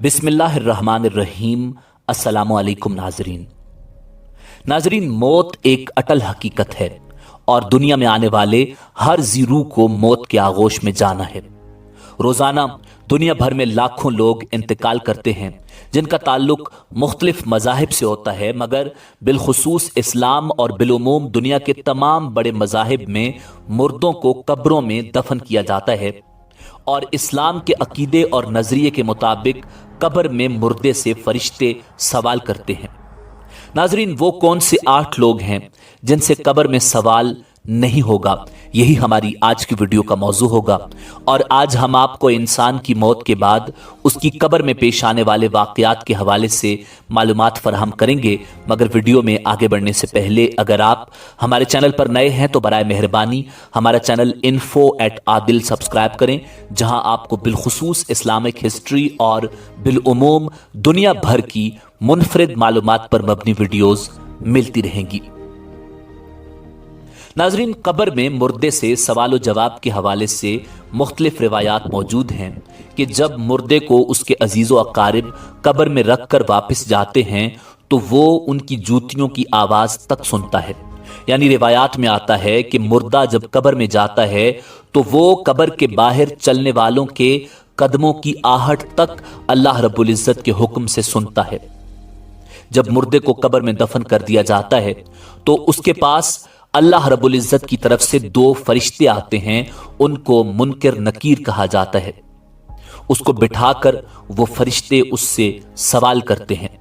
बिस्मिल्लाहिर्रहमानिर्रहीम। अस्सलामु अलैकुम नाजरीन, मौत एक अटल हकीकत है और दुनिया में आने वाले हर जीरू को मौत के आगोश में जाना है। रोजाना दुनिया भर में लाखों लोग इंतकाल करते हैं जिनका ताल्लुक मुख्तलिफ मज़ाहिब से होता है, मगर बिलखुसूस इस्लाम और बिलुमूम दुनिया के तमाम बड़े मज़ाहिब में मुर्दों को कब्रों में दफन किया जाता है और इस्लाम के अकीदे और नजरिए के मुताबिक कब्र में मुर्दे से फरिश्ते सवाल करते हैं। नाजरीन, वो कौन से 8 लोग हैं जिनसे कब्र में सवाल नहीं होगा, यही हमारी आज की वीडियो का मौजू होगा। और आज हम आपको इंसान की मौत के बाद उसकी कब्र में पेश आने वाले वाक़यात के हवाले से मालूमात फराहम करेंगे। मगर वीडियो में आगे बढ़ने से पहले अगर आप हमारे चैनल पर नए हैं तो बराए मेहरबानी हमारा चैनल info@adil सब्सक्राइब करें, जहां आपको बिलखुसूस इस्लामिक हिस्ट्री और बिलउमूम दुनिया भर की मुनफरिद मालूमात पर मबनी वीडियोस मिलती रहेंगी। नाजरीन, कब्र में मुर्दे से सवाल जवाब के हवाले से मुख्तलिफ रिवायात मौजूद हैं कि जब मुर्दे को उसके अजीज़ो अकारिब कब्र में रख कर वापस जाते हैं तो वो उनकी जूतियों की आवाज़ तक सुनता है। यानी रिवायात में आता है कि मुर्दा जब कब्र में जाता है तो वो कब्र के बाहर चलने वालों के कदमों की आहट तक अल्लाह रब्बुल इज़्ज़त के हुक्म से सुनता है। जब मुर्दे को कब्र में दफन कर दिया जाता है तो उसके पास अल्लाह रब्बुल इज़्ज़त की तरफ से 2 फरिश्ते आते हैं, उनको मुनकर नकीर कहा जाता है। उसको बिठाकर वो फरिश्ते उससे सवाल करते हैं।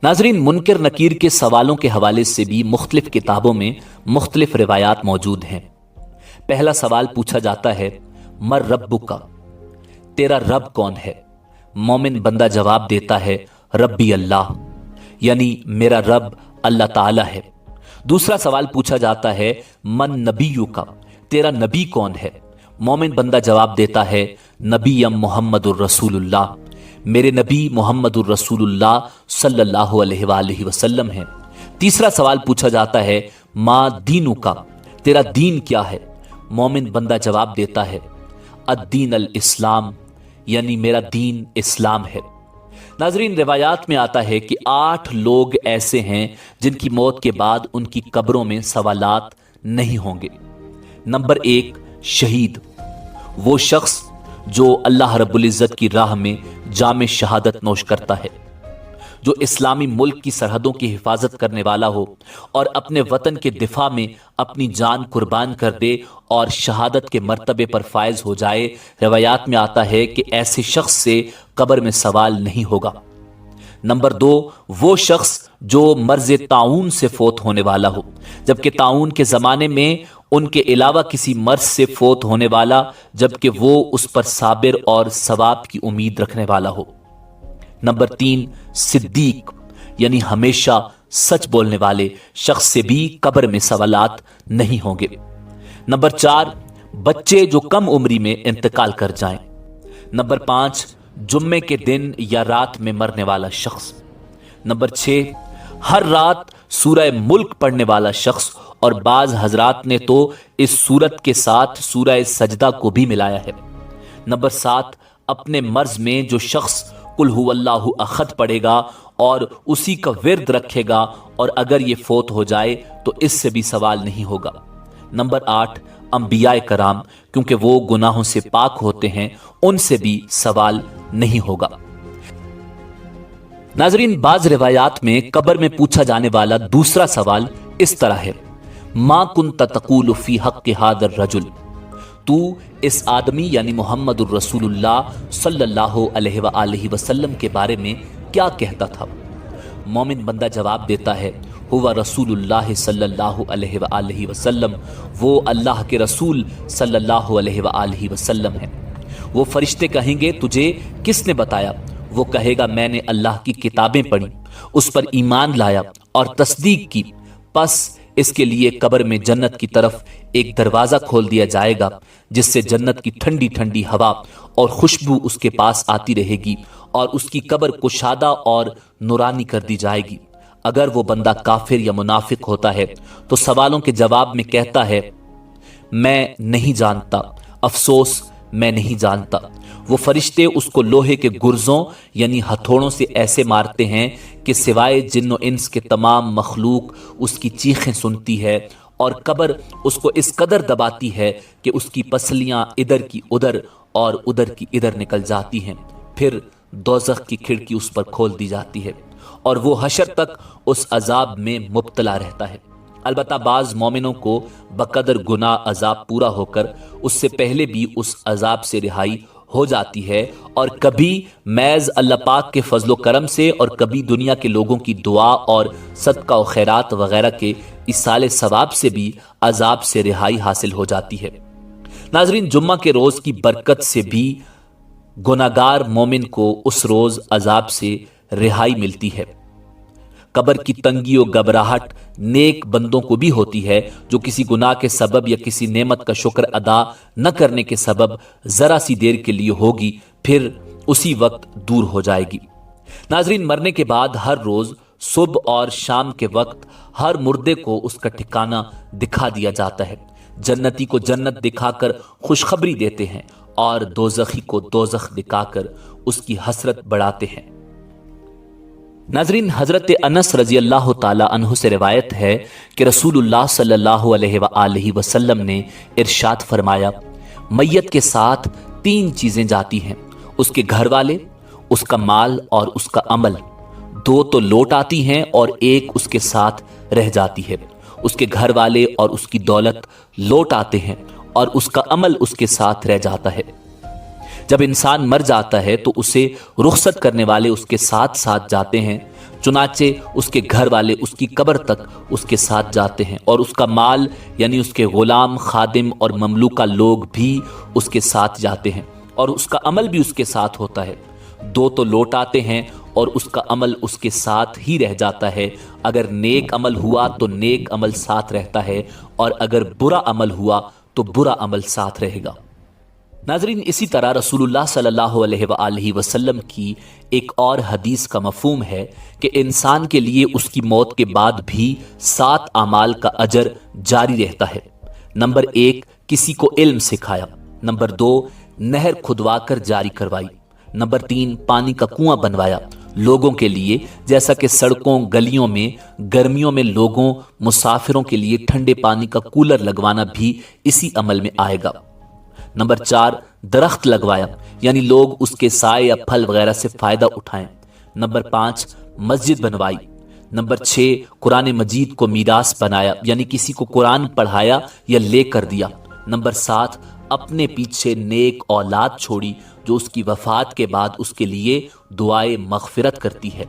नाजरीन, मुनकर नकीर के सवालों के हवाले से भी मुख्तलिफ किताबों में मुख्तलिफ रिवायात मौजूद हैं। पहला सवाल पूछा जाता है, मर रब्बुका, तेरा रब कौन है? मोमिन बंदा जवाब देता है, रब्बी अल्लाह, यानी मेरा रब अल्लाह ताला है। दूसरा सवाल पूछा जाता है, मन नबीयुका, तेरा नबी कौन है? मोमिन बंदा जवाब देता है, नबीयम मुहम्मदुर रसूलुल्लाह, मेरे नबी मुहम्मदुर रसूलुल्लाह सल्लल्लाहु अलैहि वसल्लम हैं। तीसरा सवाल पूछा जाता है, मा दीनुका, तेरा दीन क्या है? मोमिन बंदा जवाब देता है, अद्दीन अल इस्लाम, यानी मेरा दीन इस्लाम है। नाजरीन, रिवायात में आता है कि 8 लोग ऐसे हैं जिनकी मौत के बाद उनकी कब्रों में सवालात नहीं होंगे। नंबर 1, शहीद, वो शख्स जो अल्लाह रब्बुल इज़्ज़त की राह में जामे शहादत नोश करता है, जो इस्लामी मुल्क की सरहदों की हिफाजत करने वाला हो और अपने वतन के दिफा में अपनी जान कुर्बान कर दे और शहादत के मर्तबे पर फायज हो जाए। रवायात में आता है कि ऐसे शख्स से कब्र में सवाल नहीं होगा। नंबर 2, वो शख्स जो मर्ज ताउन से फोत होने वाला हो, जबकि ताउन के ज़माने में उनके अलावा किसी मर्ज से फोत होने वाला, जबकि वो उस पर साबिर और सवाब की उम्मीद रखने वाला हो। नंबर 3, सिद्दीक, यानी हमेशा सच बोलने वाले शख्स से भी कब्र में सवालात नहीं होंगे। नंबर 4, बच्चे जो कम उम्री में इंतकाल कर जाएं। नंबर 5, जुम्मे के दिन या रात में मरने वाला शख्स। नंबर 6, हर रात सूरह मुल्क पढ़ने वाला शख्स, और बाज हजरात ने तो इस सूरत के साथ सूरह सजदा को भी मिलाया है। नंबर 7, अपने मर्ज में जो शख्स कुल हुवल्लाहु अहद पढ़ेगा और उसी का विर्द रखेगा और अगर ये फोत हो जाए तो इससे भी सवाल नहीं होगा। नंबर 8, अंबियाए कराम, क्योंकि वो गुनाहों से पाक होते हैं, उनसे भी सवाल नहीं होगा। नाजरीन, बाज रिवायात में कब्र में पूछा जाने वाला दूसरा सवाल इस तरह है, मा कुन्त तक़ूलु फी हक़्क़ि हाज़र रजुल, तू इस आदमी यानी मुहम्मदुर रसूलुल्लाह सल्लल्लाहु अलैहि वसल्लम के बारे में क्या कहता था? मोमिन बंदा जवाब देता है, हुवा रसूलुल्लाह सल्लल्लाहु अलैहि वसल्लम, वो अल्लाह के रसूल सल्लल्लाहु अलैहि वसल्लम है। वो फरिश्ते कहेंगे, तुझे किसने बताया? वो कहेगा, मैंने अल्लाह की किताबें पढ़ी, उस पर ईमान लाया और तस्दीक की। बस इसके लिए कब्र में जन्नत की तरफ एक दरवाजा खोल दिया जाएगा जिससे जन्नत की ठंडी ठंडी हवा और खुशबू उसके पास आती रहेगी और उसकी कब्र कुशादा और नूरानी कर दी जाएगी। अगर वो बंदा काफिर या मुनाफिक होता है तो सवालों के जवाब में कहता है, मैं नहीं जानता, अफसोस मैं नहीं जानता। वो फरिश्ते उसको लोहे के गुर्जों यानी हथौड़ों से ऐसे मारते हैं कि सिवाय जिन्न इंस के तमाम मखलूक उसकी चीखें सुनती है, और कब्र उसको इस कदर दबाती है कि उसकी पसलियां इधर की उधर और उधर की इधर निकल जाती हैं। फिर दोज़ख की खिड़की उस पर खोल दी जाती है और वो हशर तक उस अजाब में मुब्तला रहता है। अलबत्ता बाज़ मोमिनों को बकदर गुनाह अजाब पूरा होकर उससे पहले भी उस अजाब से रिहाई हो जाती है, और कभी मैज़ अल्लाह पाक के फजलो करम से और कभी दुनिया के लोगों की दुआ और सदका व खैरात वगैरह के इसाले सवाब से भी अजाब से रिहाई हासिल हो जाती है। नाजरीन, जुम्मा के रोज़ की बरकत से भी गुनाहगार मोमिन को उस रोज़ अजाब से रिहाई मिलती है। कब्र की तंगी और घबराहट नेक बंदों को भी होती है जो किसी गुनाह के सबब या किसी नेमत का शुक्र अदा न करने के सबब जरा सी देर के लिए होगी, फिर उसी वक्त दूर हो जाएगी। नाजरीन, मरने के बाद हर रोज सुबह और शाम के वक्त हर मुर्दे को उसका ठिकाना दिखा दिया जाता है। जन्नती को जन्नत दिखाकर खुशखबरी देते हैं और दोज़खी को दोज़ख दिखाकर उसकी हसरत बढ़ाते हैं। नाजरीन, हजरत अनस रजी अल्लाह ताला अन्हु से रिवायत है कि रसूलुल्लाह सल्लल्लाहु अलैहि वसल्लम ने इरशाद फरमाया, मैयत के साथ 3 चीजें जाती हैं, उसके घर वाले, उसका माल और उसका अमल। 2 तो लौट आती हैं और 1 उसके साथ रह जाती है। उसके घर वाले और उसकी दौलत लौट आते हैं और उसका अमल उसके साथ रह जाता है। जब इंसान मर जाता है तो उसे रुखसत करने वाले उसके साथ साथ जाते हैं, चुनाचे उसके घर वाले उसकी कब्र तक उसके साथ जाते हैं, और उसका माल यानी उसके गुलाम, खादिम और ममलूका लोग भी उसके साथ जाते हैं, और उसका अमल भी उसके साथ होता है। 2 तो लौट आते हैं और उसका अमल उसके साथ ही रह जाता है। अगर नेक अमल हुआ तो नेक अमल साथ रहता है, और अगर बुरा अमल हुआ तो बुरा अमल साथ रहेगा। नाजरीन, इसी तरह रसूलुल्लाह सल्लल्लाहु अलैहि वसल्लम की एक और हदीस का मफहूम है कि इंसान के लिए उसकी मौत के बाद भी 7 अमाल का अजर जारी रहता है। नंबर 1, किसी को इल्म सिखाया। नंबर 2, नहर खुदवा कर जारी करवाई। नंबर 3, पानी का कुआं बनवाया लोगों के लिए, जैसा कि सड़कों गलियों में गर्मियों में लोगों मुसाफिरों के लिए ठंडे पानी का कूलर लगवाना भी इसी अमल में आएगा। नंबर 4, दरख्त लगवाया यानी लोग उसके साए या फल वगैरह से फायदा उठाएं। नंबर 5, मस्जिद बनवाई। नंबर 6, कुरान मजीद को मीरास बनाया यानी किसी को कुरान पढ़ाया या ले कर दिया। नंबर 7, अपने पीछे नेक औलाद छोड़ी जो उसकी वफात के बाद उसके लिए दुआए मगफिरत करती है।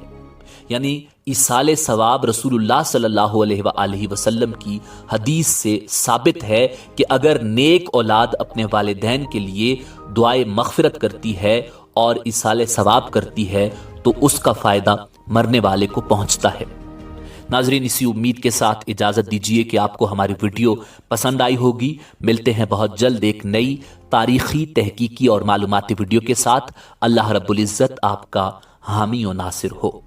यानी इसाले सवाब रसूलुल्लाह सल्लल्लाहु अलैहि वसल्लम की हदीस से साबित है कि अगर नेक औलाद अपने वालिदैन के लिए दुआए मगफिरत करती है और इसाले सवाब करती है तो उसका फ़ायदा मरने वाले को पहुंचता है। नाजरीन, इसी उम्मीद के साथ इजाज़त दीजिए कि आपको हमारी वीडियो पसंद आई होगी। मिलते हैं बहुत जल्द एक नई तारीख़ी, तहकीकी और मालूमाती वीडियो के साथ। अल्लाह रब्बुल इज़्ज़त आपका हामी और नासिर हो।